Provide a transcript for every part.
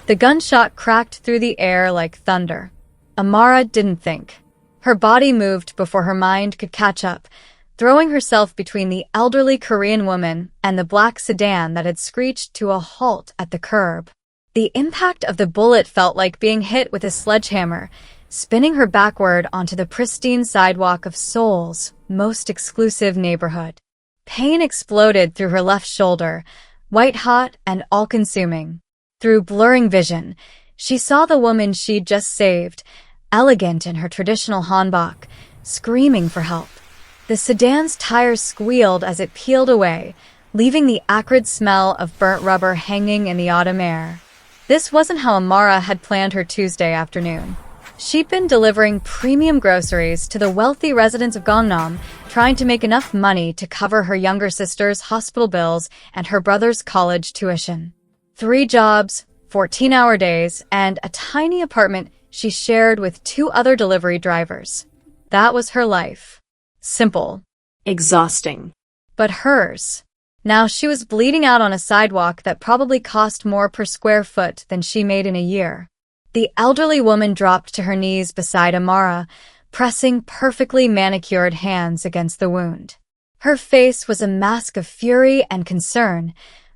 The gunshot cracked through the air like thunder. Amara didn't think. Her body moved before her mind could catch up, throwing herself between the elderly Korean woman and the black sedan that had screeched to a halt at the curb. The impact of the bullet felt like being hit with a sledgehammer, spinning her backward onto the pristine sidewalk of Seoul's most exclusive neighborhood. Pain exploded through her left shoulder, white-hot and all-consuming. Through blurring vision, she saw the woman she'd just saved, elegant in her traditional hanbok, screaming for help. The sedan's tires squealed as it peeled away, leaving the acrid smell of burnt rubber hanging in the autumn air. This wasn't how Amara had planned her Tuesday afternoon. She'd been delivering premium groceries to the wealthy residents of Gangnam, trying to make enough money to cover her younger sister's hospital bills and her brother's college tuition. 3 jobs, 14-hour days, and a tiny apartment she shared with 2 other delivery drivers. That was her life. Simple. Exhausting. But hers. Now she was bleeding out on a sidewalk that probably cost more per square foot than she made in a year. The elderly woman dropped to her knees beside Amara, pressing perfectly manicured hands against the wound. Her face was a mask of fury and concern,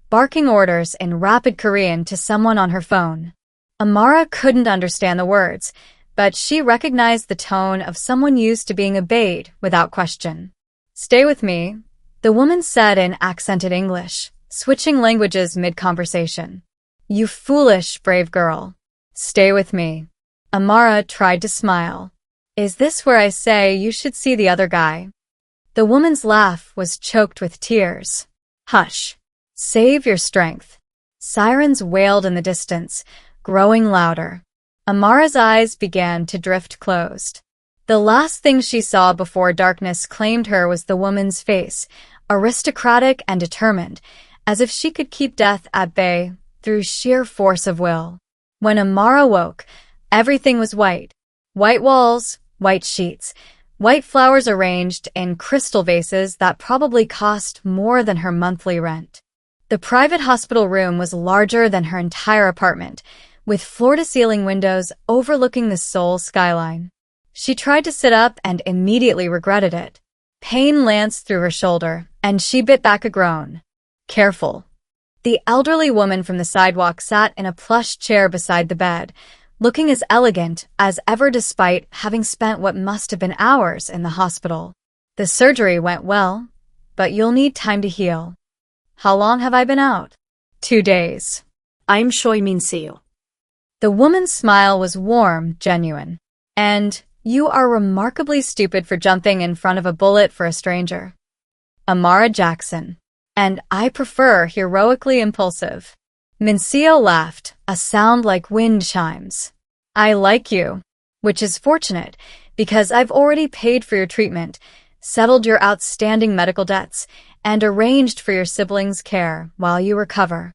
barking orders in rapid Korean to someone on her phone. Amara couldn't understand the words, but she recognized the tone of someone used to being obeyed without question. "Stay with me," the woman said in accented English, switching languages mid-conversation. "You foolish, brave girl. Stay with me." Amara tried to smile. "Is this where I say you should see the other guy?" The woman's laugh was choked with tears. "Hush. Save your strength." Sirens wailed in the distance, growing louder. Amara's eyes began to drift closed. The last thing she saw before darkness claimed her was the woman's face, aristocratic and determined, as if she could keep death at bay through sheer force of will. When Amara woke, everything was white. White walls, white sheets, white flowers arranged in crystal vases that probably cost more than her monthly rent. The private hospital room was larger than her entire apartment, with floor-to-ceiling windows overlooking the Seoul skyline. She tried to sit up and immediately regretted it. Pain lanced through her shoulder, and she bit back a groan. "Careful." The elderly woman from the sidewalk sat in a plush chair beside the bed, looking as elegant as ever despite having spent what must have been hours in the hospital. "The surgery went well, but you'll need time to heal." "How long have I been out?" 2 days. I'm Choi Min-seo. The woman's smile was warm, genuine. "And you are remarkably stupid for jumping in front of a bullet for a stranger." Amara Jackson. "And I prefer heroically impulsive." Min-seo laughed, a sound like wind chimes. "I like you, which is fortunate, because I've already paid for your treatment, settled your outstanding medical debts, and arranged for your siblings' care while you recover."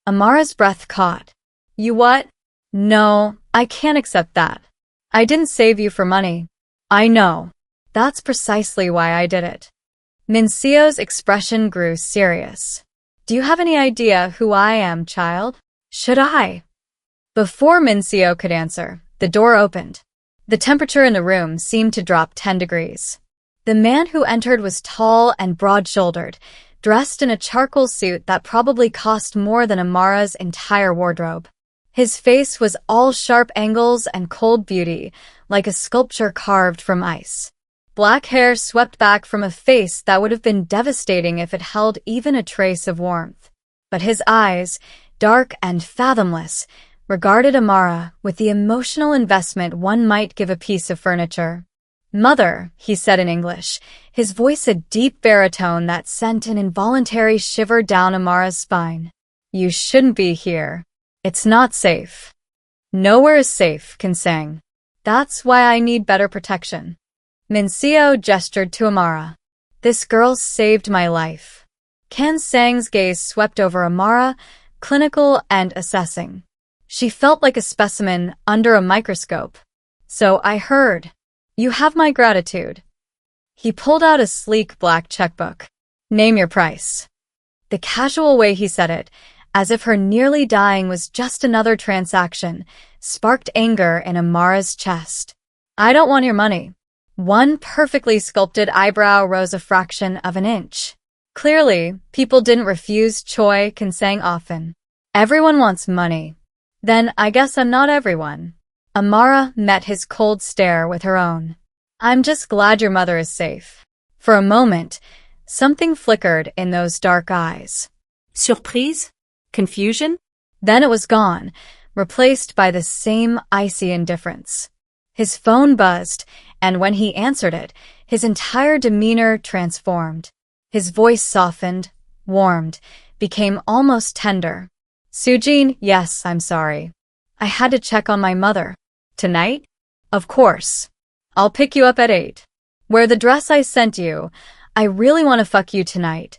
Amara's breath caught. "You what?" "No, I can't accept that. I didn't save you for money." "I know. That's precisely why I did it." Min-seo's expression grew serious. "Do you have any idea who I am, child?" "Should I?" Before Min-seo could answer, the door opened. The temperature in the room seemed to drop 10 degrees. The man who entered was tall and broad-shouldered, dressed in a charcoal suit that probably cost more than Amara's entire wardrobe. His face was all sharp angles and cold beauty, like a sculpture carved from ice. Black hair swept back from a face that would have been devastating if it held even a trace of warmth. But his eyes, dark and fathomless, regarded Amara with the emotional investment one might give a piece of furniture. "Mother," he said in English, his voice a deep baritone that sent an involuntary shiver down Amara's spine. "You shouldn't be here. It's not safe." "Nowhere is safe," Kan sang. "That's why I need better protection." Min-seo gestured to Amara. "This girl saved my life." Kan sang's gaze swept over Amara, clinical and assessing. She felt like a specimen under a microscope. "So I heard. You have my gratitude." He pulled out a sleek black checkbook. "Name your price." The casual way he said it, as if her nearly dying was just another transaction, sparked anger in Amara's chest. I don't want your money. One perfectly sculpted eyebrow rose a fraction of an inch. Clearly, people didn't refuse Choi Kinsang often. Everyone wants money. Then I guess I'm not everyone. Amara met his cold stare with her own. I'm just glad your mother is safe. For a moment, something flickered in those dark eyes. Surprise? Confusion? Then it was gone, replaced by the same icy indifference. His phone buzzed, and when he answered it, his entire demeanor transformed. His voice softened, warmed, became almost tender. Sujin, yes, I'm sorry. I had to check on my mother. Tonight? Of course. I'll pick you up at 8. Wear the dress I sent you. I really want to fuck you tonight.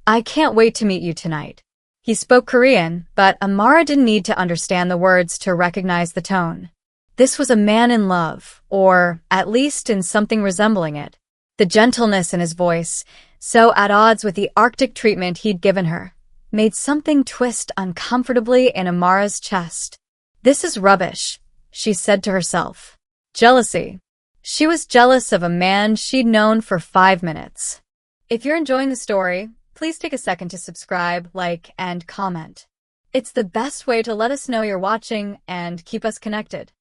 I can't wait to meet you tonight. He spoke Korean, but Amara didn't need to understand the words to recognize the tone. This was a man in love, or at least in something resembling it. The gentleness in his voice, so at odds with the Arctic treatment he'd given her, made something twist uncomfortably in Amara's chest. This is rubbish, she said to herself. Jealousy. She was jealous of a man she'd known for 5 minutes. If you're enjoying the story, please take a second to subscribe, like, and comment. It's the best way to let us know you're watching and keep us connected.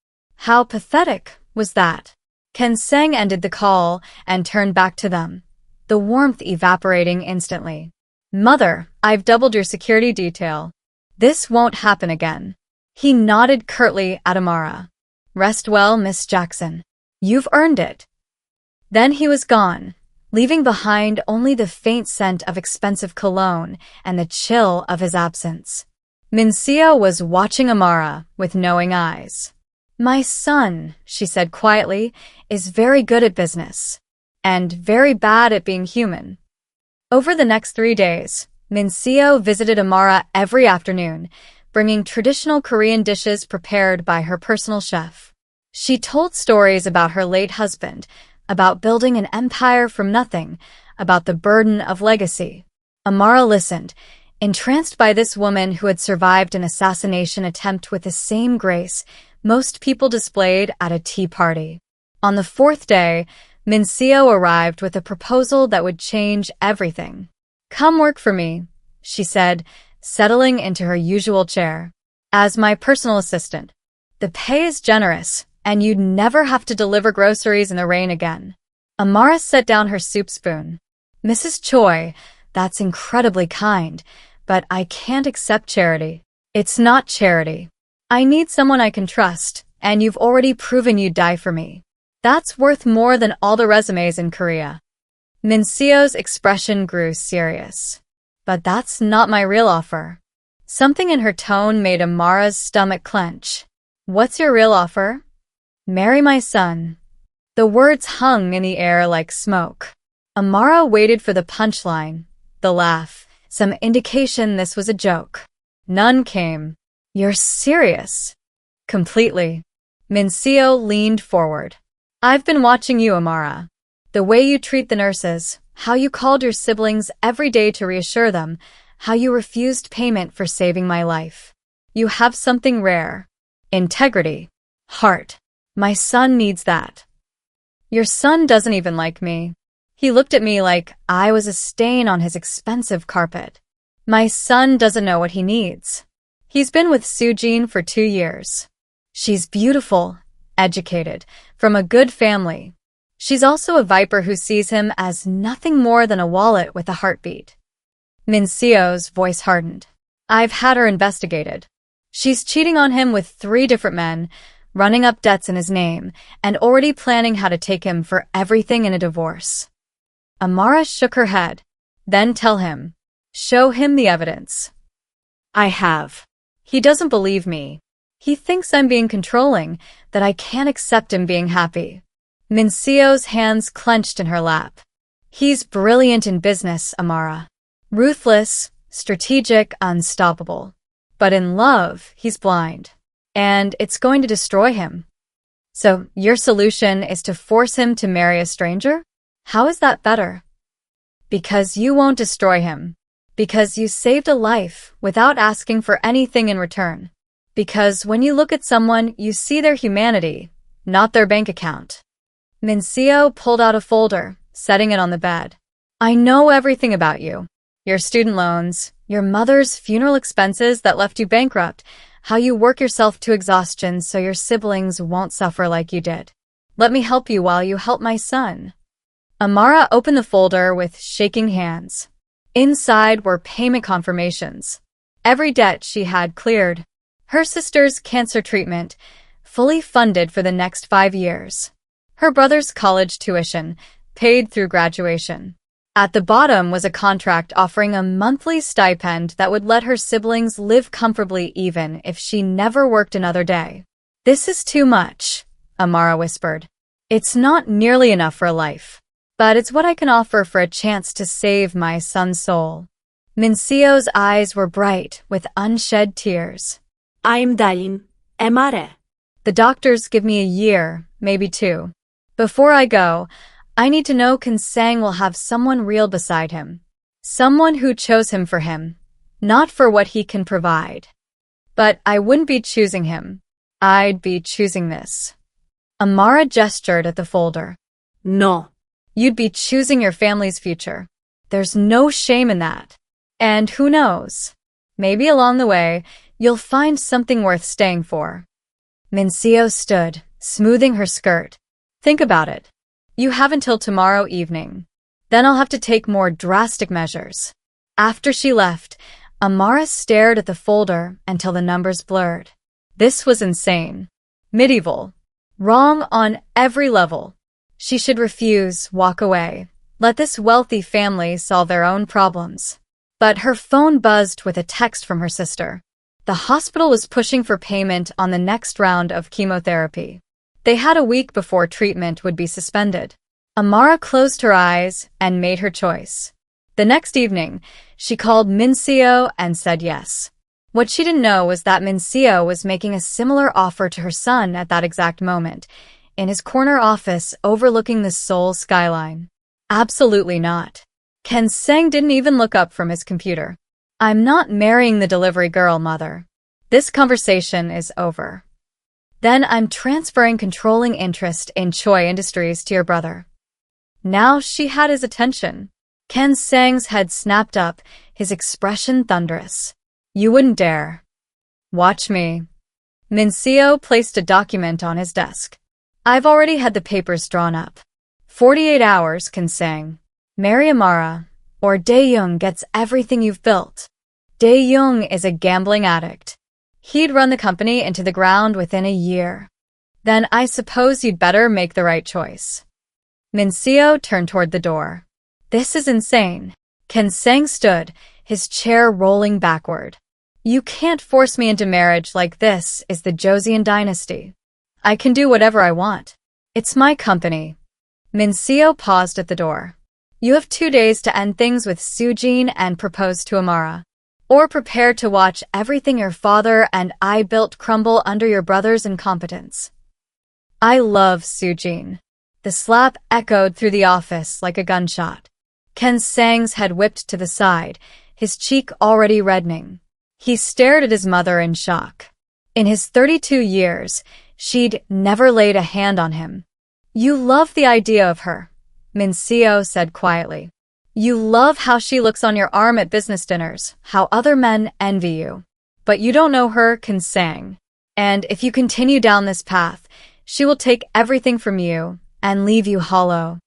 How pathetic was that? Kinsang ended the call and turned back to them, the warmth evaporating instantly. Mother, I've doubled your security detail. This won't happen again. He nodded curtly at Amara. Rest well, Miss Jackson. You've earned it. Then he was gone, leaving behind only the faint scent of expensive cologne and the chill of his absence. Minseo was watching Amara with knowing eyes. My son, she said quietly, is very good at business. And very bad at being human. Over the next 3 days, Minseo visited Amara every afternoon, bringing traditional Korean dishes prepared by her personal chef. She told stories about her late husband, about building an empire from nothing, about the burden of legacy. Amara listened, entranced by this woman who had survived an assassination attempt with the same grace most people displayed at a tea party. On the 4th day, Minseo arrived with a proposal that would change everything. Come work for me, she said, settling into her usual chair. As my personal assistant. The pay is generous, and you'd never have to deliver groceries in the rain again. Amara set down her soup spoon. Mrs. Choi, that's incredibly kind, but I can't accept charity. It's not charity. I need someone I can trust, and you've already proven you'd die for me. That's worth more than all the resumes in Korea. Minseo's expression grew serious. But that's not my real offer. Something in her tone made Amara's stomach clench. What's your real offer? Marry my son. The words hung in the air like smoke. Amara waited for the punchline, the laugh, some indication this was a joke. None came. You're serious? Completely. Minseo leaned forward. I've been watching you, Amara. The way you treat the nurses, how you called your siblings every day to reassure them, how you refused payment for saving my life. You have something rare. Integrity. Heart. My son needs that. Your son doesn't even like me. He looked at me like I was a stain on his expensive carpet. My son doesn't know what he needs. He's been with Sujin for 2 years. She's beautiful, educated, from a good family. She's also a viper who sees him as nothing more than a wallet with a heartbeat. Minseo's voice hardened. I've had her investigated. She's cheating on him with 3 different men, running up debts in his name, and already planning how to take him for everything in a divorce. Amara shook her head. Then tell him. Show him the evidence. I have. He doesn't believe me. He thinks I'm being controlling, that I can't accept him being happy. Minseo's hands clenched in her lap. He's brilliant in business, Amara. Ruthless, strategic, unstoppable. But in love, he's blind. And it's going to destroy him. So your solution is to force him to marry a stranger? How is that better? Because you won't destroy him. Because you saved a life without asking for anything in return. Because when you look at someone, you see their humanity, not their bank account. Mincio pulled out a folder, setting it on the bed. I know everything about you. Your student loans, your mother's funeral expenses that left you bankrupt, how you work yourself to exhaustion so your siblings won't suffer like you did. Let me help you while you help my son. Amara opened the folder with shaking hands. Inside were payment confirmations. Every debt she had cleared. Her sister's cancer treatment, fully funded for the next 5 years. Her brother's college tuition, paid through graduation. At the bottom was a contract offering a monthly stipend that would let her siblings live comfortably even if she never worked another day. This is too much, Amara whispered. It's not nearly enough for a life, but it's what I can offer for a chance to save my son's soul. Mincio's eyes were bright with unshed tears. I'm dying. Amara. The doctors give me a year, maybe 2. Before I go, I need to know Knsang will have someone real beside him. Someone who chose him for him, not for what he can provide. But I wouldn't be choosing him. I'd be choosing this. Amara gestured at the folder. No. You'd be choosing your family's future. There's no shame in that. And who knows? Maybe along the way, you'll find something worth staying for. Mincio stood, smoothing her skirt. Think about it. You have until tomorrow evening. Then I'll have to take more drastic measures. After she left, Amara stared at the folder until the numbers blurred. This was insane. Medieval. Wrong on every level. She should refuse, walk away. Let this wealthy family solve their own problems. But her phone buzzed with a text from her sister. The hospital was pushing for payment on the next round of chemotherapy. They had a week before treatment would be suspended. Amara closed her eyes and made her choice. The next evening, she called Mincio and said yes. What she didn't know was that Mincio was making a similar offer to her son at that exact moment, in his corner office overlooking the Seoul skyline. Absolutely not. Knsang didn't even look up from his computer. I'm not marrying the delivery girl, mother. This conversation is over. Then I'm transferring controlling interest in Choi Industries to your brother. Now she had his attention. Knsang's head snapped up, his expression thunderous. You wouldn't dare. Watch me. Mincio placed a document on his desk. I've already had the papers drawn up. 48 hours, Knsang. Marry Amara, or Dae-young gets everything you've built. Dae-young is a gambling addict. He'd run the company into the ground within a year. Then I suppose you'd better make the right choice. Mincio turned toward the door. This is insane. Knsang stood, his chair rolling backward. You can't force me into marriage like this is the Joseon dynasty. I can do whatever I want. It's my company. Mincio paused at the door. You have 2 days to end things with Sujin and propose to Amara. Or prepare to watch everything your father and I built crumble under your brother's incompetence. I love Sujin. The slap echoed through the office like a gunshot. Knsang's head whipped to the side, his cheek already reddening. He stared at his mother in shock. In his 32 years, she'd never laid a hand on him. You love the idea of her, Mincio said quietly. You love how she looks on your arm at business dinners, how other men envy you. But you don't know her, Knsang. And if you continue down this path, she will take everything from you and leave you hollow.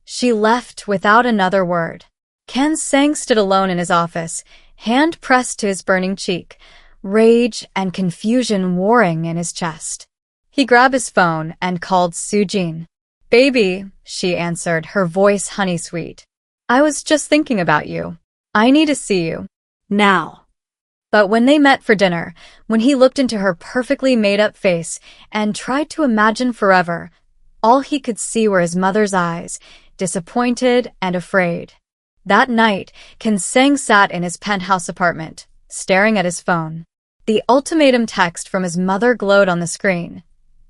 She left without another word. Knsang stood alone in his office, hand pressed to his burning cheek, rage and confusion warring in his chest. He grabbed his phone and called Sujin. Baby, she answered, her voice honey-sweet. I was just thinking about you. I need to see you. Now. But when they met for dinner, when he looked into her perfectly made-up face and tried to imagine forever, all he could see were his mother's eyes, disappointed and afraid. That night, Knsang sat in his penthouse apartment, staring at his phone. The ultimatum text from his mother glowed on the screen.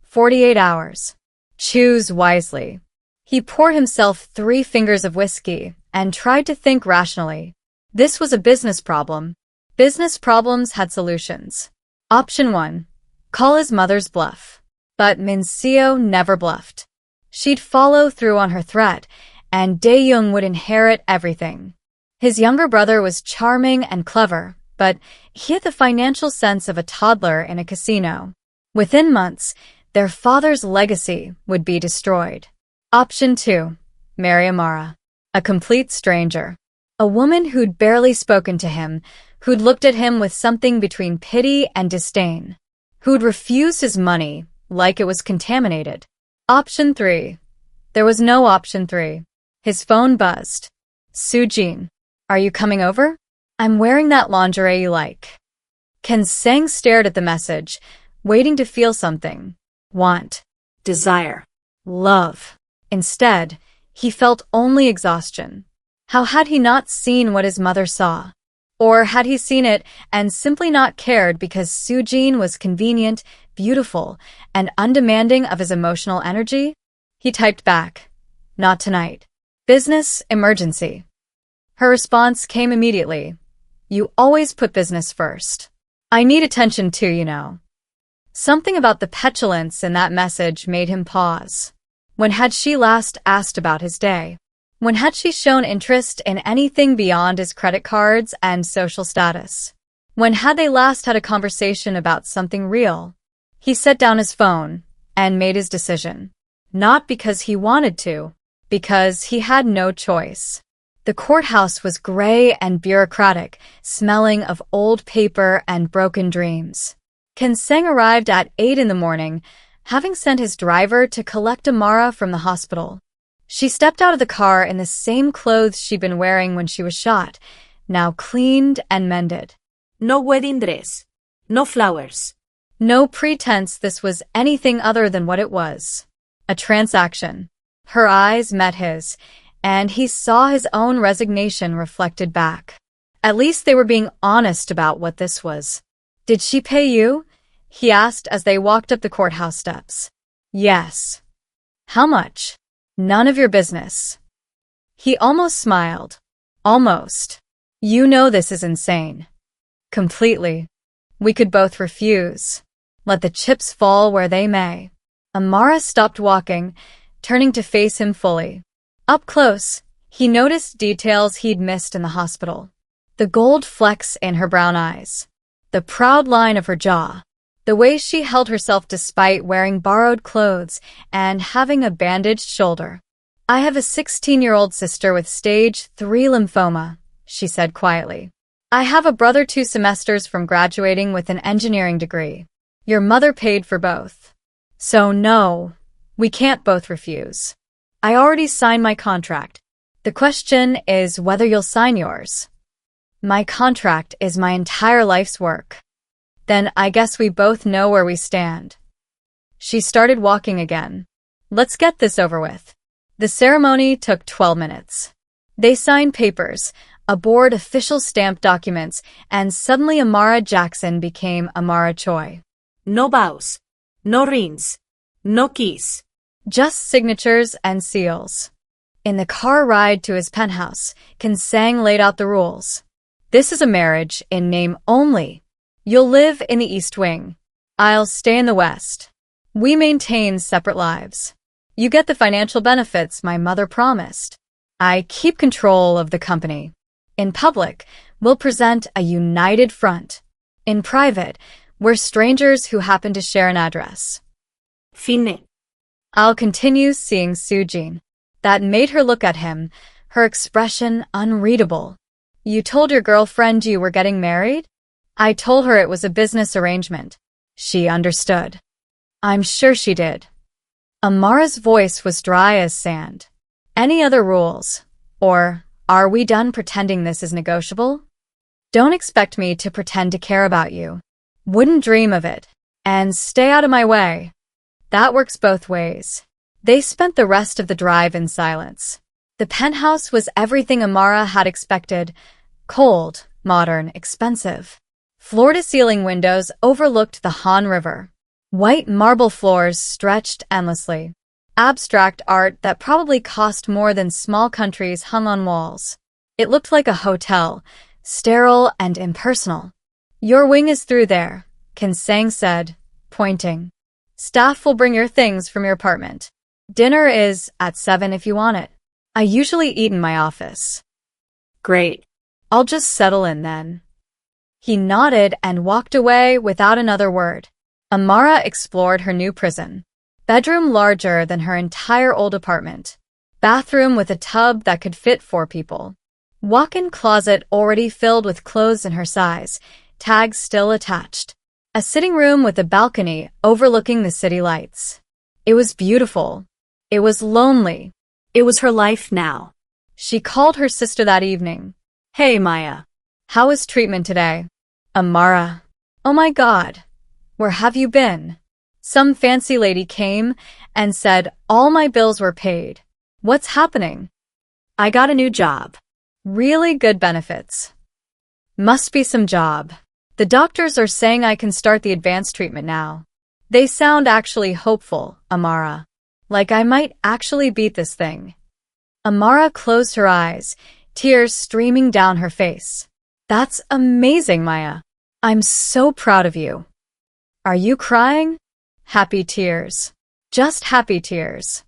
48 hours. Choose wisely. He poured himself 3 fingers of whiskey and tried to think rationally. This was a business problem. Business problems had solutions. Option 1. Call his mother's bluff. But Mincio never bluffed. She'd follow through on her threat, and Dae-young would inherit everything. His younger brother was charming and clever, but he had the financial sense of a toddler in a casino. Within months, their father's legacy would be destroyed. Option 2. Marry Amara. A complete stranger. A woman who'd barely spoken to him, who'd looked at him with something between pity and disdain, who'd refused his money like it was contaminated. Option 3. There was no option 3. His phone buzzed. Soo-jin, are you coming over? I'm wearing that lingerie you like. Ken Sang stared at the message, waiting to feel something. Want. Desire. Love. Instead, he felt only exhaustion. How had he not seen what his mother saw? Or had he seen it and simply not cared because Soo-jin was convenient, beautiful, and undemanding of his emotional energy? He typed back, not tonight. Business emergency. Her response came immediately. You always put business first. I need attention too, you know. Something about the petulance in that message made him pause. When had she last asked about his day? When had she shown interest in anything beyond his credit cards and social status? When had they last had a conversation about something real? He set down his phone and made his decision. Not because he wanted to, because he had no choice. The courthouse was gray and bureaucratic, smelling of old paper and broken dreams. Ken Sang arrived at 8 in the morning, having sent his driver to collect Amara from the hospital. She stepped out of the car in the same clothes she'd been wearing when she was shot, now cleaned and mended. No wedding dress. No flowers. No pretense this was anything other than what it was. A transaction. Her eyes met his, and he saw his own resignation reflected back. At least they were being honest about what this was. Did she pay you? He asked as they walked up the courthouse steps. Yes. How much? None of your business. He almost smiled. Almost. You know this is insane. Completely. We could both refuse. Let the chips fall where they may. Amara stopped walking, turning to face him fully. Up close, he noticed details he'd missed in the hospital. The gold flecks in her brown eyes. The proud line of her jaw. The way she held herself despite wearing borrowed clothes and having a bandaged shoulder. I have a 16-year-old sister with stage 3 lymphoma, she said quietly. I have a brother 2 semesters from graduating with an engineering degree. Your mother paid for both. So no, we can't both refuse. I already signed my contract. The question is whether you'll sign yours. My contract is my entire life's work. Then I guess we both know where we stand. She started walking again. Let's get this over with. The ceremony took 12 minutes. They signed papers, aboard official stamped documents, and suddenly Amara Jackson became Amara Choi. No vows. No rings. No keys. Just signatures and seals. In the car ride to his penthouse, Ken Sang laid out the rules. This is a marriage in name only. You'll live in the East Wing. I'll stay in the West. We maintain separate lives. You get the financial benefits my mother promised. I keep control of the company. In public, we'll present a united front. In private, we're strangers who happen to share an address. Fine. I'll continue seeing Soo-jin. That made her look at him, her expression unreadable. You told your girlfriend you were getting married? I told her it was a business arrangement. She understood. I'm sure she did. Amara's voice was dry as sand. Any other rules? Or are we done pretending this is negotiable? Don't expect me to pretend to care about you. Wouldn't dream of it. And stay out of my way. That works both ways. They spent the rest of the drive in silence. The penthouse was everything Amara had expected. Cold, modern, expensive. Floor-to-ceiling windows overlooked the Han River. White marble floors stretched endlessly. Abstract art that probably cost more than small countries hung on walls. It looked like a hotel, sterile and impersonal. Your wing is through there, Kensang said, pointing. Staff will bring your things from your apartment. Dinner is at 7 if you want it. I usually eat in my office. Great. I'll just settle in then. He nodded and walked away without another word. Amara explored her new prison. Bedroom larger than her entire old apartment. Bathroom with a tub that could fit 4 people. Walk-in closet already filled with clothes in her size, tags still attached. A sitting room with a balcony overlooking the city lights. It was beautiful. It was lonely. It was her life now. She called her sister that evening. Hey, Maya. How was treatment today? Amara. Oh my God. Where have you been? Some fancy lady came and said all my bills were paid. What's happening? I got a new job. Really good benefits. Must be some job. The doctors are saying I can start the advanced treatment now. They sound actually hopeful, Amara. Like I might actually beat this thing. Amara closed her eyes, tears streaming down her face. That's amazing, Maya. I'm so proud of you. Are you crying? Happy tears. Just happy tears.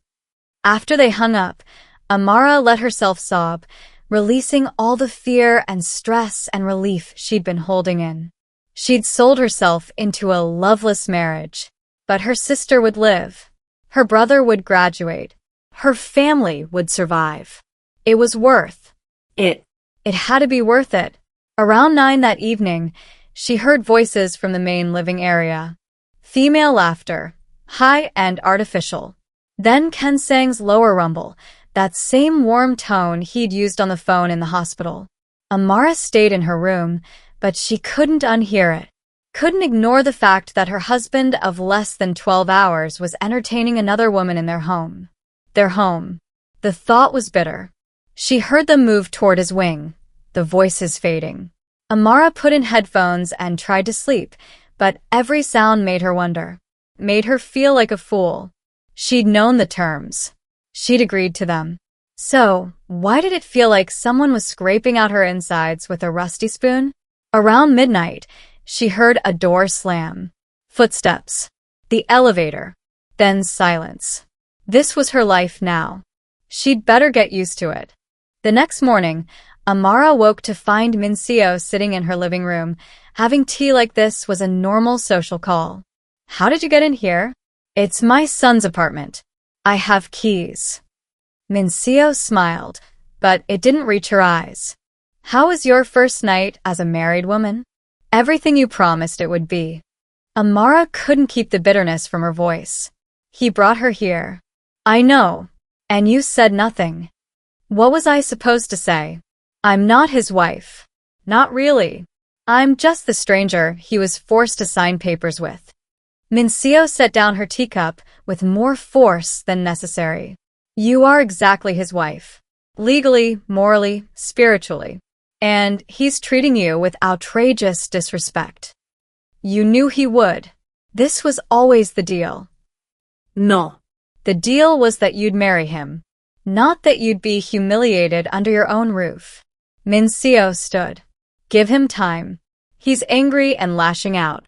After they hung up, Amara let herself sob, releasing all the fear and stress and relief she'd been holding in. She'd sold herself into a loveless marriage, but her sister would live. Her brother would graduate. Her family would survive. It was worth it. It had to be worth it. Around 9 that evening, she heard voices from the main living area. Female laughter, high and artificial. Then Kensang's lower rumble, that same warm tone he'd used on the phone in the hospital. Amara stayed in her room, but she couldn't unhear it. Couldn't ignore the fact that her husband of less than 12 hours was entertaining another woman in their home. Their home. The thought was bitter. She heard them move toward his wing, the voices fading. Amara put in headphones and tried to sleep, but every sound made her wonder. Made her feel like a fool. She'd known the terms. She'd agreed to them. So, why did it feel like someone was scraping out her insides with a rusty spoon? Around midnight, she heard a door slam. Footsteps. The elevator. Then silence. This was her life now. She'd better get used to it. The next morning, Amara woke to find Mincio sitting in her living room. Having tea like this was a normal social call. How did you get in here? It's my son's apartment. I have keys. Mincio smiled, but it didn't reach her eyes. How was your first night as a married woman? Everything you promised it would be. Amara couldn't keep the bitterness from her voice. He brought her here. I know. And you said nothing. What was I supposed to say? I'm not his wife. Not really. I'm just the stranger he was forced to sign papers with. Mincio set down her teacup with more force than necessary. You are exactly his wife. Legally, morally, spiritually. And he's treating you with outrageous disrespect. You knew he would. This was always the deal. No. The deal was that you'd marry him. Not that you'd be humiliated under your own roof. Mincio stood. Give him time. He's angry and lashing out.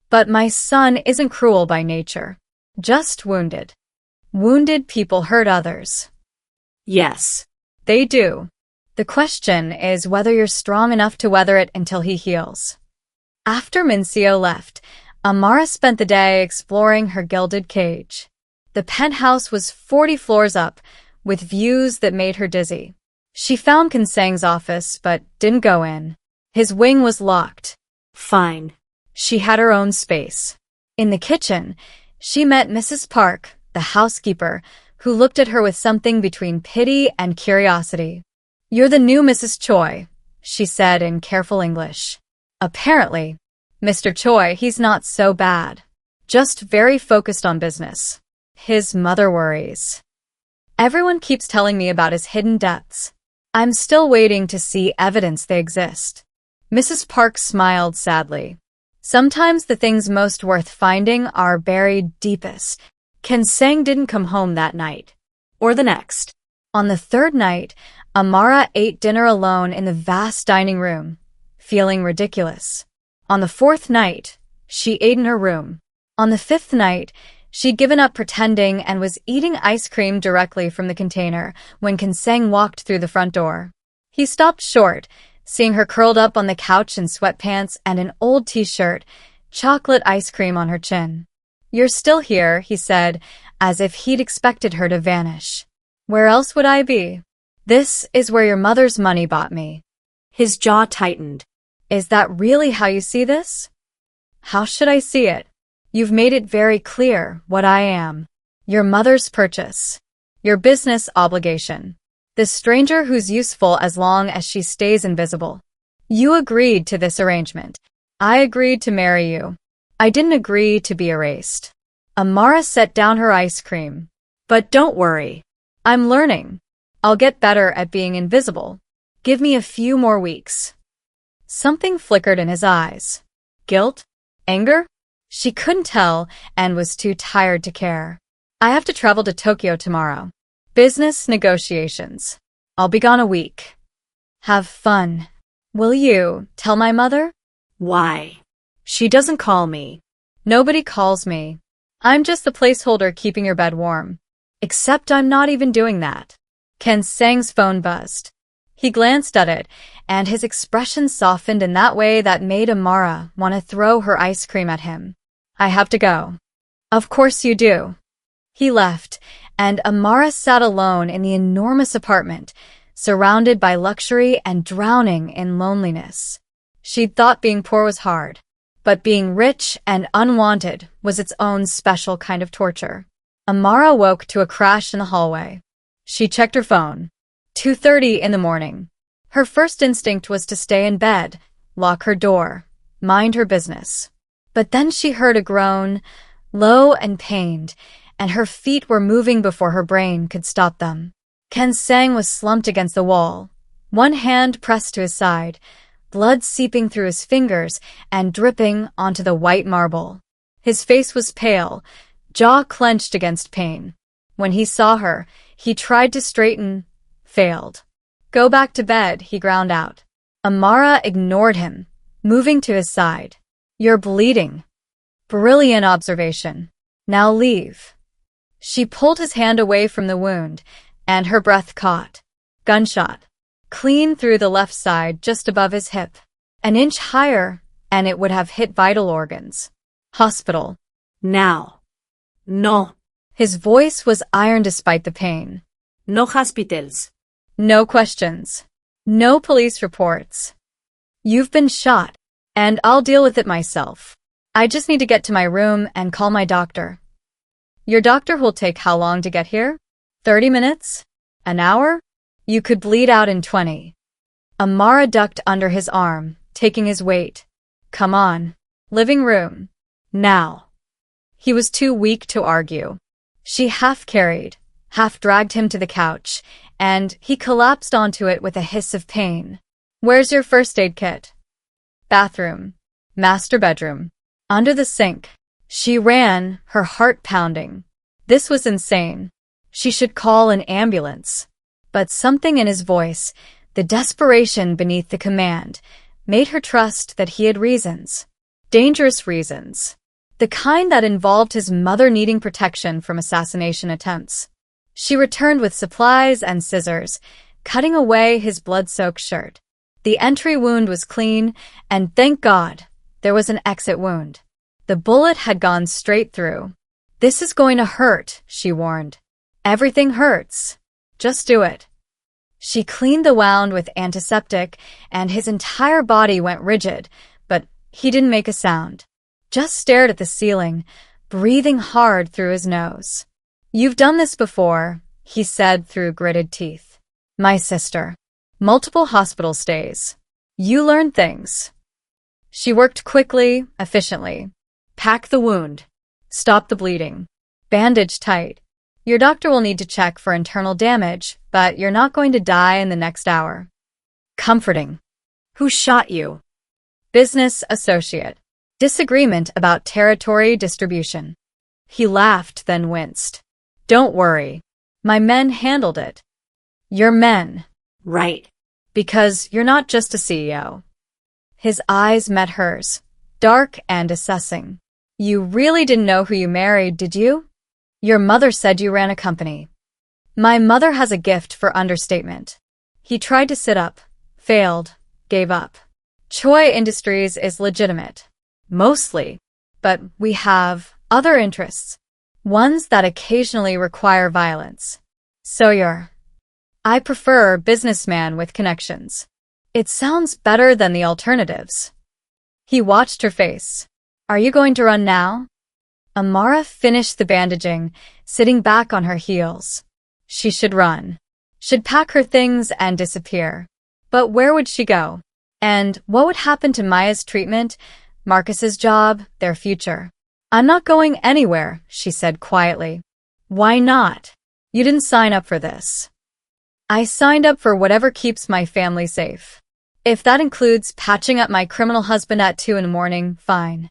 But my son isn't cruel by nature. Just wounded. Wounded people hurt others. Yes. They do. The question is whether you're strong enough to weather it until he heals. After Mincio left, Amara spent the day exploring her gilded cage. The penthouse was 40 floors up, with views that made her dizzy. She found Kensang's office, but didn't go in. His wing was locked. Fine. She had her own space. In the kitchen, she met Mrs. Park, the housekeeper, who looked at her with something between pity and curiosity. You're the new Mrs. Choi, she said in careful English. Apparently, Mr. Choi, he's not so bad. Just very focused on business. His mother worries. Everyone keeps telling me about his hidden depths. I'm still waiting to see evidence they exist. Mrs. Park smiled sadly. Sometimes the things most worth finding are buried deepest. Kensang didn't come home that night. Or the next. On the third night, Amara ate dinner alone in the vast dining room, feeling ridiculous. On the fourth night, she ate in her room. On the fifth night, she'd given up pretending and was eating ice cream directly from the container when Kenseng walked through the front door. He stopped short, seeing her curled up on the couch in sweatpants and an old t-shirt, chocolate ice cream on her chin. "You're still here," he said, as if he'd expected her to vanish. "Where else would I be? This is where your mother's money bought me." His jaw tightened. "Is that really how you see this?" "How should I see it? You've made it very clear what I am. Your mother's purchase. Your business obligation. The stranger who's useful as long as she stays invisible. You agreed to this arrangement. I agreed to marry you. I didn't agree to be erased." Amara set down her ice cream. "But don't worry. "I'm learning. I'll get better at being invisible. Give me a few more weeks." Something flickered in his eyes. Guilt? Anger? She couldn't tell and was too tired to care. "I have to travel to Tokyo tomorrow. Business negotiations. I'll be gone a week." "Have fun. Will you tell my mother?" "Why? She doesn't call me." "Nobody calls me. I'm just the placeholder keeping your bed warm. Except I'm not even doing that." Kenseng's phone buzzed. He glanced at it, and his expression softened in that way that made Amara want to throw her ice cream at him. "I have to go." "Of course you do." He left, and Amara sat alone in the enormous apartment, surrounded by luxury and drowning in loneliness. She'd thought being poor was hard, but being rich and unwanted was its own special kind of torture. Amara woke to a crash in the hallway. She checked her phone. 2:30 in the morning. Her first instinct was to stay in bed, lock her door, mind her business. But then she heard a groan, low and pained, and her feet were moving before her brain could stop them. Kenseng was slumped against the wall, one hand pressed to his side, blood seeping through his fingers and dripping onto the white marble. His face was pale, jaw clenched against pain. When he saw her, he tried to straighten, failed. "Go back to bed," he ground out. Amara ignored him, moving to his side. "You're bleeding." "Brilliant observation. Now leave." She pulled his hand away from the wound, and her breath caught. Gunshot. Clean through the left side, just above his hip. An inch higher, and it would have hit vital organs. "Hospital. "Now." "No." His voice was iron despite the pain. "No hospitals." "No questions. No police reports. You've been shot, and I'll deal with it myself. I just need to get to my room and call my doctor." "Your doctor will take how long to get here? 30 minutes? An hour? You could bleed out in 20. Amara ducked under his arm, taking his weight. "Come on. Living room. Now." He was too weak to argue. She half carried, half dragged him to the couch, and he collapsed onto it with a hiss of pain. "Where's your first aid kit?" "Bathroom. Master bedroom. Under the sink." She ran, her heart pounding. This was insane. She should call an ambulance. But something in his voice, the desperation beneath the command, made her trust that he had reasons. Dangerous reasons. The kind that involved his mother needing protection from assassination attempts. She returned with supplies and scissors, cutting away his blood-soaked shirt. The entry wound was clean, and thank God, there was an exit wound. The bullet had gone straight through. "This is going to hurt," she warned. "Everything hurts. Just do it." She cleaned the wound with antiseptic, and his entire body went rigid, but he didn't make a sound. Just stared at the ceiling, breathing hard through his nose. "You've done this before," he said through gritted teeth. "My sister. Multiple hospital stays. You learn things." She worked quickly, efficiently. "Pack the wound. Stop the bleeding. Bandage tight. Your doctor will need to check for internal damage, but you're not going to die in the next hour." Comforting. "Who shot you?" "Business associate. Disagreement about territory distribution." He laughed, then winced. "Don't worry. My men handled it." "Your men?" Right. Because you're not just a CEO. His eyes met hers, dark and assessing. You really didn't know who you married, did you? Your mother said you ran a company. My mother has a gift for understatement. He tried to sit up, failed, gave up. Choi Industries is legitimate. Mostly. But we have other interests. Ones that occasionally require violence. So I prefer businessman with connections. It sounds better than the alternatives. He watched her face. Are you going to run now? Amara finished the bandaging, sitting back on her heels. She should run. Should pack her things and disappear. But where would she go? And what would happen to Maya's treatment, Marcus's job, their future? I'm not going anywhere, she said quietly. Why not? You didn't sign up for this. I signed up for whatever keeps my family safe. If that includes patching up my criminal husband at 2 a.m, fine.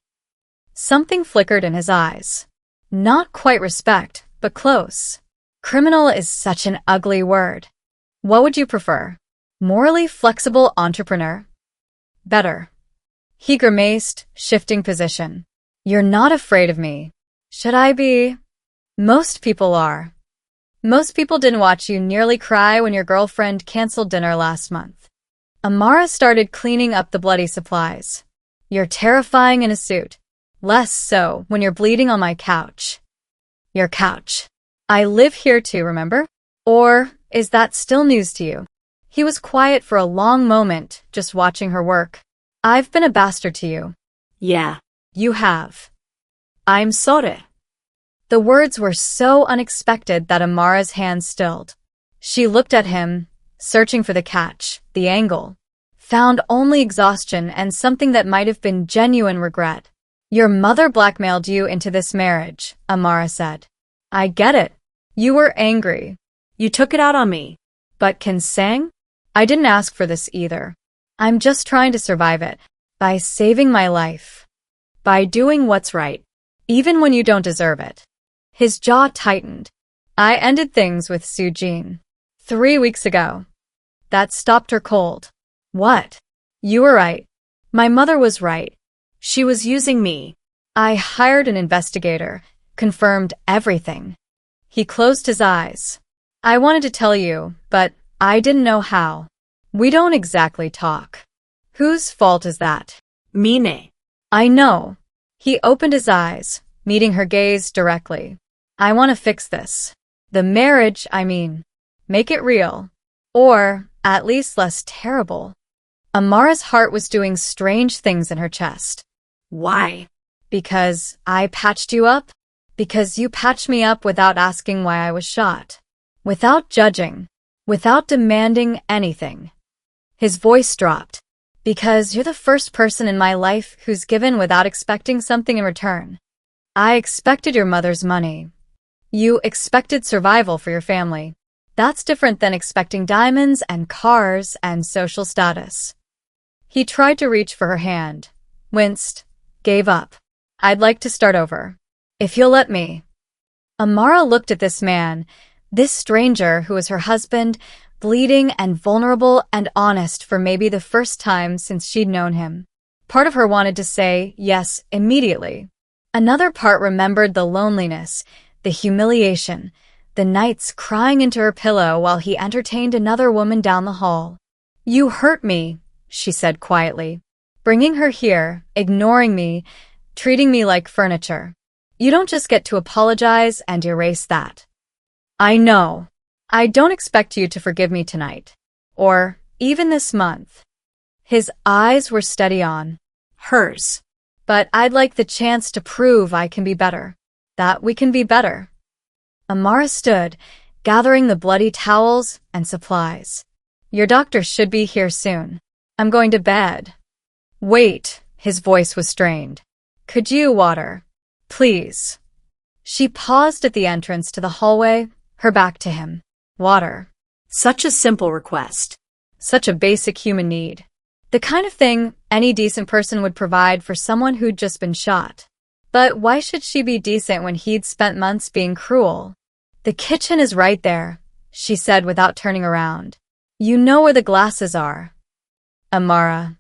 Something flickered in his eyes. Not quite respect, but close. Criminal is such an ugly word. What would you prefer? Morally flexible entrepreneur? Better. He grimaced, shifting position. You're not afraid of me. Should I be? Most people are. Most people didn't watch you nearly cry when your girlfriend canceled dinner last month. Amara started cleaning up the bloody supplies. You're terrifying in a suit. Less so when you're bleeding on my couch. Your couch. I live here too, remember? Or is that still news to you? He was quiet for a long moment, just watching her work. I've been a bastard to you. Yeah. You have. I'm sorry. The words were so unexpected that Amara's hands stilled. She looked at him, searching for the catch, the angle. Found only exhaustion and something that might have been genuine regret. Your mother blackmailed you into this marriage, Amara said. I get it. You were angry. You took it out on me. But consang? I didn't ask for this either. I'm just trying to survive it. By saving my life. By doing what's right. Even when you don't deserve it. His jaw tightened. I ended things with Sujin. 3 weeks ago. That stopped her cold. What? You were right. My mother was right. She was using me. I hired an investigator, confirmed everything. He closed his eyes. I wanted to tell you, but I didn't know how. We don't exactly talk. Whose fault is that? Mine. I know. He opened his eyes, meeting her gaze directly. I want to fix this. The marriage, I mean. Make it real. Or, at least less terrible. Amara's heart was doing strange things in her chest. Why? Because I patched you up? Because you patched me up without asking why I was shot. Without judging. Without demanding anything. His voice dropped. Because you're the first person in my life who's given without expecting something in return. I expected your mother's money. You expected survival for your family. That's different than expecting diamonds and cars and social status. He tried to reach for her hand, winced, gave up. I'd like to start over. If you'll let me. Amara looked at this man, this stranger who was her husband, bleeding and vulnerable and honest for maybe the first time since she'd known him. Part of her wanted to say yes immediately. Another part remembered the loneliness, the humiliation, the nights crying into her pillow while he entertained another woman down the hall. You hurt me, she said quietly. Bringing her here, ignoring me, treating me like furniture. You don't just get to apologize and erase that. I know. I don't expect you to forgive me tonight. Or even this month. His eyes were steady on hers. But I'd like the chance to prove I can be better. That we can be better. Amara stood, gathering the bloody towels and supplies. Your doctor should be here soon. I'm going to bed. Wait, his voice was strained. Could you water? Please. She paused at the entrance to the hallway, her back to him. Water. Such a simple request. Such a basic human need. The kind of thing any decent person would provide for someone who'd just been shot. But why should she be decent when he'd spent months being cruel? The kitchen is right there, she said without turning around. You know where the glasses are. Amara.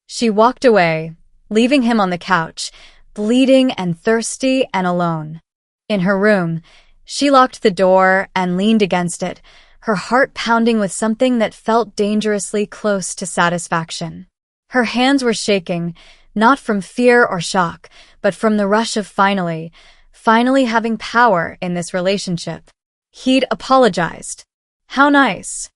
She walked away, leaving him on the couch, bleeding and thirsty and alone. In her room, she locked the door and leaned against it, her heart pounding with something that felt dangerously close to satisfaction. Her hands were shaking, not from fear or shock, but from the rush of finally having power in this relationship. He'd apologized. How nice.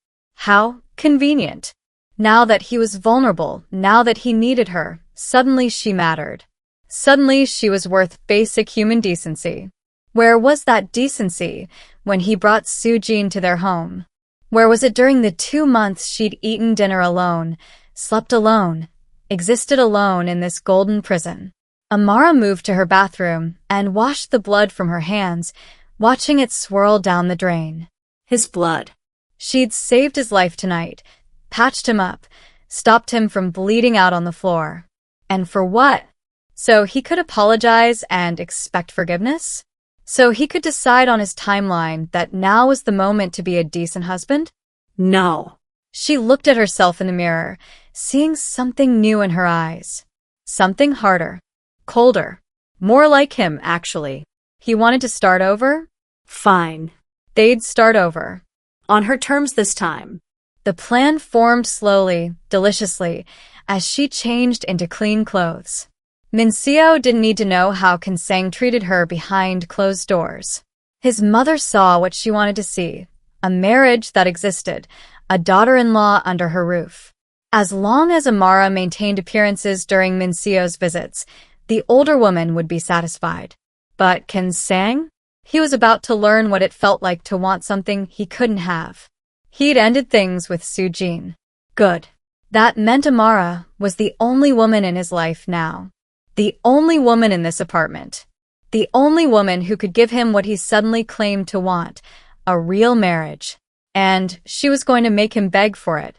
How convenient. Now that he was vulnerable, now that he needed her, suddenly she mattered. Suddenly she was worth basic human decency. Where was that decency when he brought Sujin to their home? Where was it during the 2 months she'd eaten dinner alone, slept alone, existed alone in this golden prison? Amara moved to her bathroom and washed the blood from her hands, watching it swirl down the drain. His blood. She'd saved his life tonight, patched him up, stopped him from bleeding out on the floor. And for what? So he could apologize and expect forgiveness? So he could decide on his timeline that now was the moment to be a decent husband? No. She looked at herself in the mirror, seeing something new in her eyes. Something harder, colder, more like him, actually. He wanted to start over? Fine. They'd start over. On her terms this time. The plan formed slowly, deliciously, as she changed into clean clothes. Minseo didn't need to know how Kinsang treated her behind closed doors. His mother saw what she wanted to see, a marriage that existed, a daughter-in-law under her roof. As long as Amara maintained appearances during Minseo's visits, the older woman would be satisfied. But Kinsang? He was about to learn what it felt like to want something he couldn't have. He'd ended things with Sujin. Good. That meant Amara was the only woman in his life now. The only woman in this apartment. The only woman who could give him what he suddenly claimed to want, a real marriage. And she was going to make him beg for it.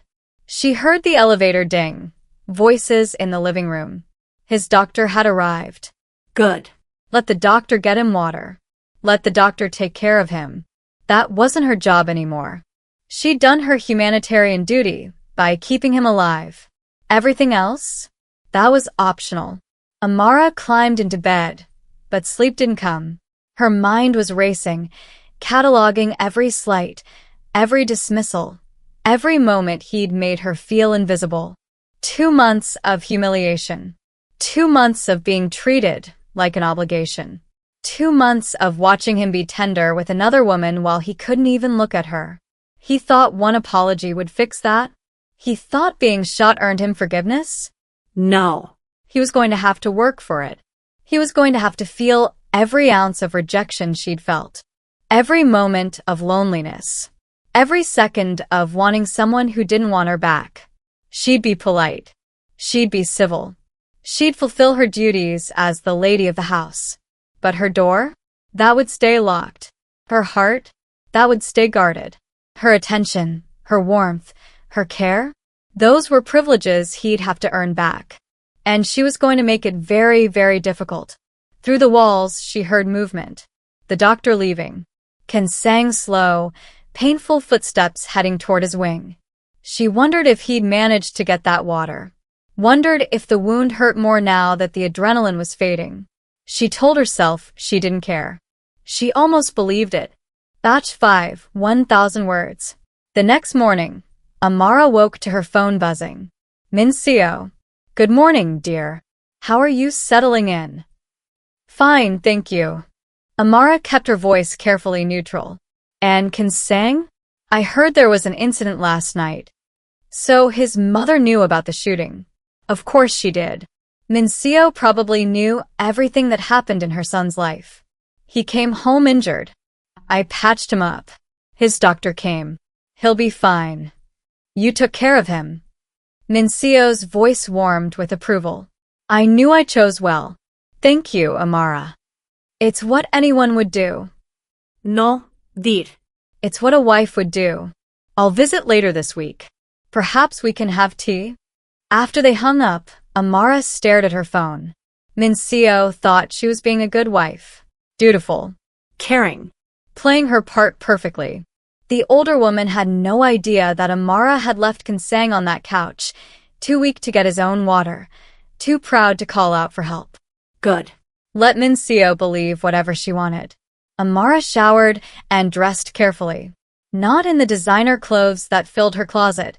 She heard the elevator ding. Voices in the living room. His doctor had arrived. Good. Let the doctor get him water. Let the doctor take care of him. That wasn't her job anymore. She'd done her humanitarian duty by keeping him alive. Everything else? That was optional. Amara climbed into bed, but sleep didn't come. Her mind was racing, cataloging every slight, every dismissal, every moment he'd made her feel invisible. 2 months of humiliation. 2 months of being treated like an obligation. 2 months of watching him be tender with another woman while he couldn't even look at her. He thought one apology would fix that. He thought being shot earned him forgiveness. No. He was going to have to work for it. He was going to have to feel every ounce of rejection she'd felt. Every moment of loneliness. Every second of wanting someone who didn't want her back. She'd be polite. She'd be civil. She'd fulfill her duties as the lady of the house. But her door? That would stay locked. Her heart? That would stay guarded. Her attention, her warmth, her care? Those were privileges he'd have to earn back. And she was going to make it very, very difficult. Through the walls, she heard movement. The doctor leaving. Kinsang's slow, painful footsteps heading toward his wing. She wondered if he'd managed to get that water. Wondered if the wound hurt more now that the adrenaline was fading. She told herself she didn't care. She almost believed it. Batch 5, 1,000 words. The next morning, Amara woke to her phone buzzing. Minseo. Good morning, dear. How are you settling in? Fine, thank you. Amara kept her voice carefully neutral. And Kinsang? I heard there was an incident last night. So his mother knew about the shooting. Of course she did. Minseo probably knew everything that happened in her son's life. He came home injured. I patched him up. His doctor came. He'll be fine. You took care of him. Minseo's voice warmed with approval. I knew I chose well. Thank you, Amara. It's what anyone would do. No, dir. It's what a wife would do. I'll visit later this week. Perhaps we can have tea? After they hung up, Amara stared at her phone. Minseo thought she was being a good wife. Dutiful. Caring. Playing her part perfectly. The older woman had no idea that Amara had left Kinsang on that couch, too weak to get his own water, too proud to call out for help. Good. Let Minseo believe whatever she wanted. Amara showered and dressed carefully. Not in the designer clothes that filled her closet.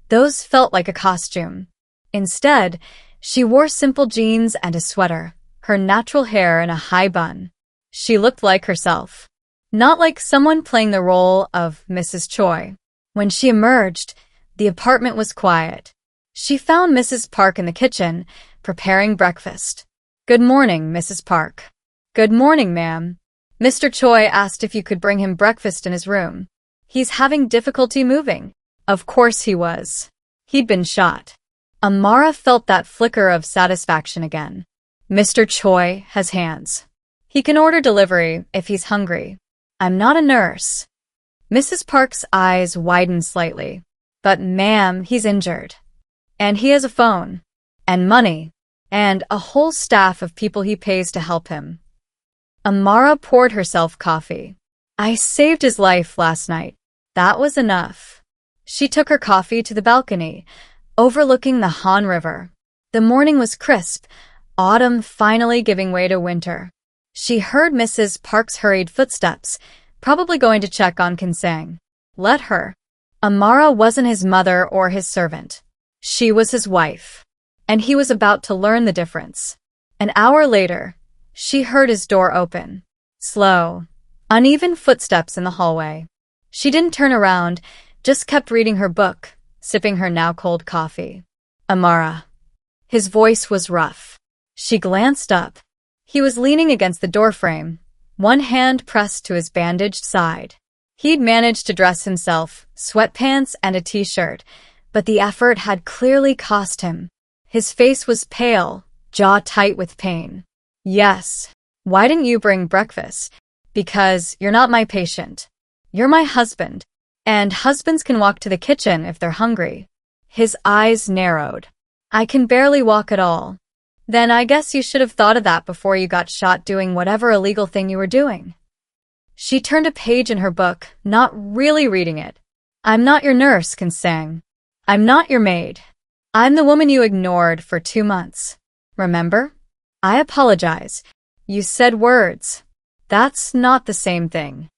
Those felt like a costume. Instead, she wore simple jeans and a sweater, her natural hair in a high bun. She looked like herself. Not like someone playing the role of Mrs. Choi. When she emerged, the apartment was quiet. She found Mrs. Park in the kitchen, preparing breakfast. Good morning, Mrs. Park. Good morning, ma'am. Mr. Choi asked if you could bring him breakfast in his room. He's having difficulty moving. Of course he was. He'd been shot. Amara felt that flicker of satisfaction again. Mr. Choi has hands. He can order delivery if he's hungry. I'm not a nurse. Mrs. Park's eyes widened slightly. But ma'am, he's injured. And he has a phone. And money. And a whole staff of people he pays to help him. Amara poured herself coffee. I saved his life last night. That was enough. She took her coffee to the balcony, overlooking the Han River. The morning was crisp, autumn finally giving way to winter. She heard Mrs. Park's hurried footsteps, probably going to check on Kinsang. Let her. Amara wasn't his mother or his servant. She was his wife. And he was about to learn the difference. An hour later, she heard his door open. Slow, uneven footsteps in the hallway. She didn't turn around, just kept reading her book, sipping her now cold coffee. Amara. His voice was rough. She glanced up. He was leaning against the doorframe, one hand pressed to his bandaged side. He'd managed to dress himself, sweatpants and a t-shirt, but the effort had clearly cost him. His face was pale, jaw tight with pain. Yes. Why didn't you bring breakfast? Because you're not my patient. You're my husband. And husbands can walk to the kitchen if they're hungry. His eyes narrowed. I can barely walk at all. Then I guess you should have thought of that before you got shot doing whatever illegal thing you were doing. She turned a page in her book, not really reading it. I'm not your nurse, Kinsang. I'm not your maid. I'm the woman you ignored for 2 months. Remember? I apologize. You said words. That's not the same thing.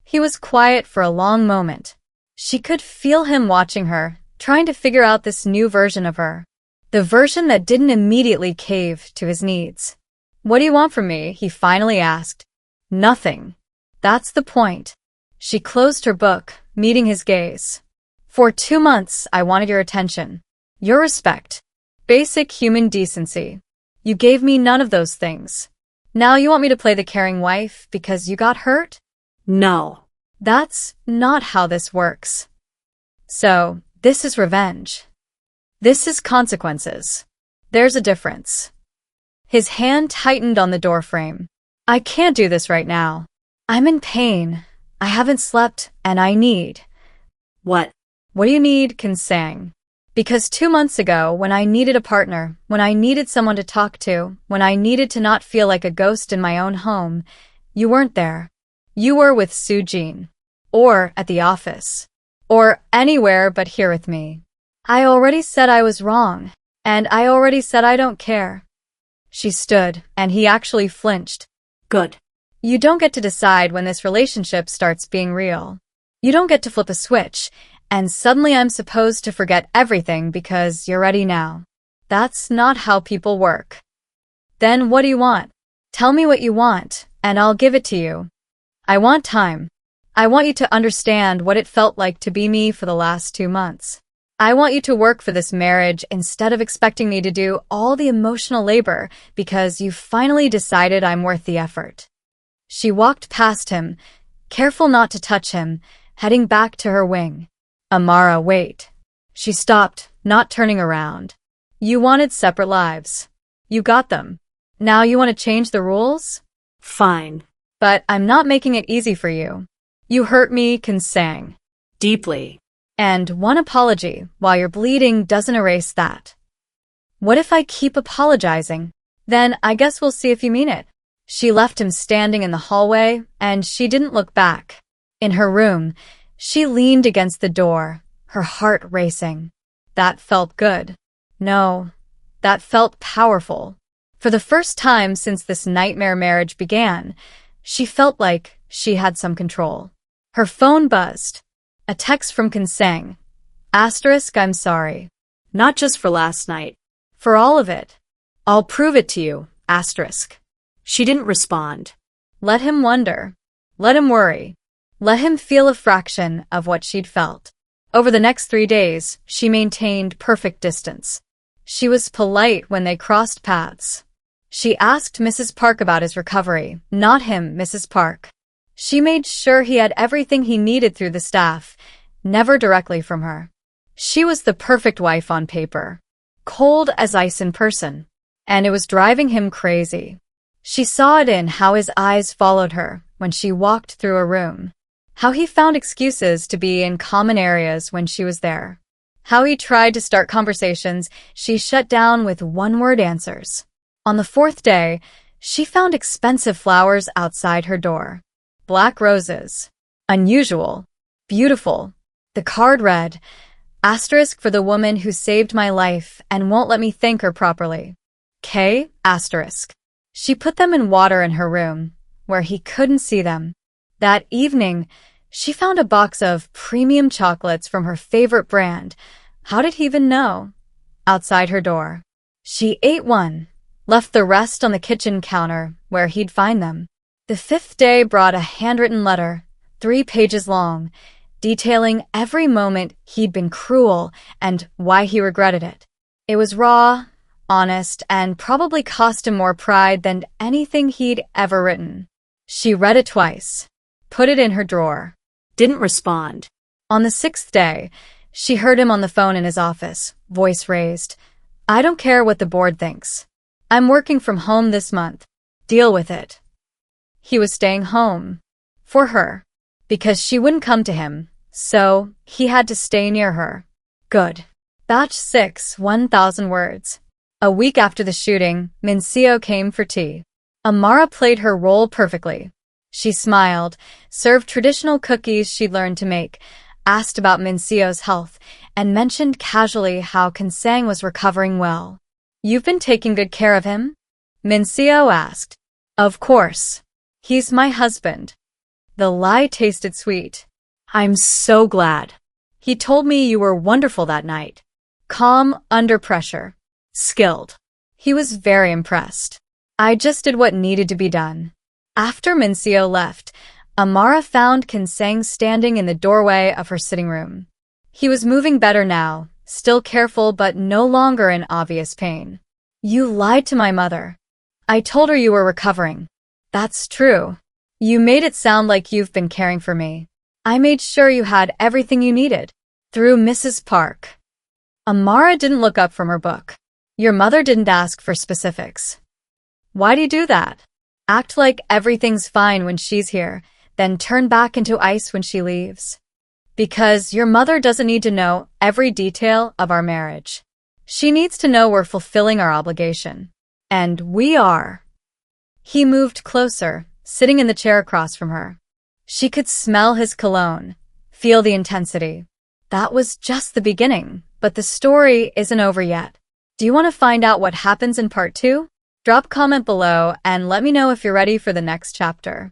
He was quiet for a long moment. She could feel him watching her, trying to figure out this new version of her. The version that didn't immediately cave to his needs. What do you want from me? He finally asked. Nothing. That's the point. She closed her book, meeting his gaze. For 2 months, I wanted your attention. Your respect. Basic human decency. You gave me none of those things. Now you want me to play the caring wife because you got hurt? No. That's not how this works. So, this is revenge. This is consequences. There's a difference. His hand tightened on the doorframe. I can't do this right now. I'm in pain. I haven't slept, and I need. What? What do you need, Kinsang? Because 2 months ago, when I needed a partner, when I needed someone to talk to, when I needed to not feel like a ghost in my own home, you weren't there. You were with Soo Jin. Or at the office. Or anywhere but here with me. I already said I was wrong. And I already said I don't care. She stood, and he actually flinched. Good. You don't get to decide when this relationship starts being real. You don't get to flip a switch, and suddenly I'm supposed to forget everything because you're ready now. That's not how people work. Then what do you want? Tell me what you want, and I'll give it to you. I want time. I want you to understand what it felt like to be me for the last 2 months. I want you to work for this marriage instead of expecting me to do all the emotional labor because you finally decided I'm worth the effort. She walked past him, careful not to touch him, heading back to her wing. Amara, wait. She stopped, not turning around. You wanted separate lives. You got them. Now you want to change the rules? Fine. But I'm not making it easy for you. You hurt me, Kinsang. Deeply. And one apology while you're bleeding doesn't erase that. What if I keep apologizing? Then I guess we'll see if you mean it. She left him standing in the hallway, and she didn't look back. In her room, She leaned against the door, her heart racing. That felt good. No, that felt powerful. For the first time since this nightmare marriage began, she felt like she had some control. Her phone buzzed. A text from Knsang. Asterisk, I'm sorry. Not just for last night. For all of it. I'll prove it to you. Asterisk. She didn't respond. Let him wonder. Let him worry. Let him feel a fraction of what she'd felt. Over the next 3 days, she maintained perfect distance. She was polite when they crossed paths. She asked Mrs. Park about his recovery, not him, Mrs. Park. She made sure he had everything he needed through the staff, never directly from her. She was the perfect wife on paper, cold as ice in person, and it was driving him crazy. She saw it in how his eyes followed her when she walked through a room, how he found excuses to be in common areas when she was there, how he tried to start conversations she shut down with one-word answers. On the 4th day, she found expensive flowers outside her door. Black roses. Unusual. Beautiful. The card read, asterisk for the woman who saved my life and won't let me thank her properly. K, asterisk. She put them in water in her room, where he couldn't see them. That evening, she found a box of premium chocolates from her favorite brand. How did he even know? Outside her door. She ate one, left the rest on the kitchen counter where he'd find them. The 5th day brought a handwritten letter, 3 pages long, detailing every moment he'd been cruel and why he regretted it. It was raw, honest, and probably cost him more pride than anything he'd ever written. She read it twice, put it in her drawer. Didn't respond. On the 6th day, she heard him on the phone in his office, voice raised. I don't care what the board thinks. I'm working from home this month. Deal with it. He was staying home. For her. Because she wouldn't come to him, so he had to stay near her. Good. Batch 6, 1,000 words. A week after the shooting, Minseo came for tea. Amara played her role perfectly. She smiled, served traditional cookies she'd learned to make, asked about Minseo's health, and mentioned casually how Knsang was recovering well. You've been taking good care of him? Minseo asked. Of course. He's my husband. The lie tasted sweet. I'm so glad. He told me you were wonderful that night. Calm, under pressure. Skilled. He was very impressed. I just did what needed to be done. After Minseo left, Amara found Knsang standing in the doorway of her sitting room. He was moving better now, still careful but no longer in obvious pain. You lied to my mother. I told her you were recovering. That's true. You made it sound like you've been caring for me. I made sure you had everything you needed. Through Mrs. Park. Amara didn't look up from her book. Your mother didn't ask for specifics. Why do you do that? Act like everything's fine when she's here, then turn back into ice when she leaves. Because your mother doesn't need to know every detail of our marriage. She needs to know we're fulfilling our obligation. And we are. He moved closer, sitting in the chair across from her. She could smell his cologne, feel the intensity. That was just the beginning, but the story isn't over yet. Do you want to find out what happens in part 2? Drop a comment below and let me know if you're ready for the next chapter.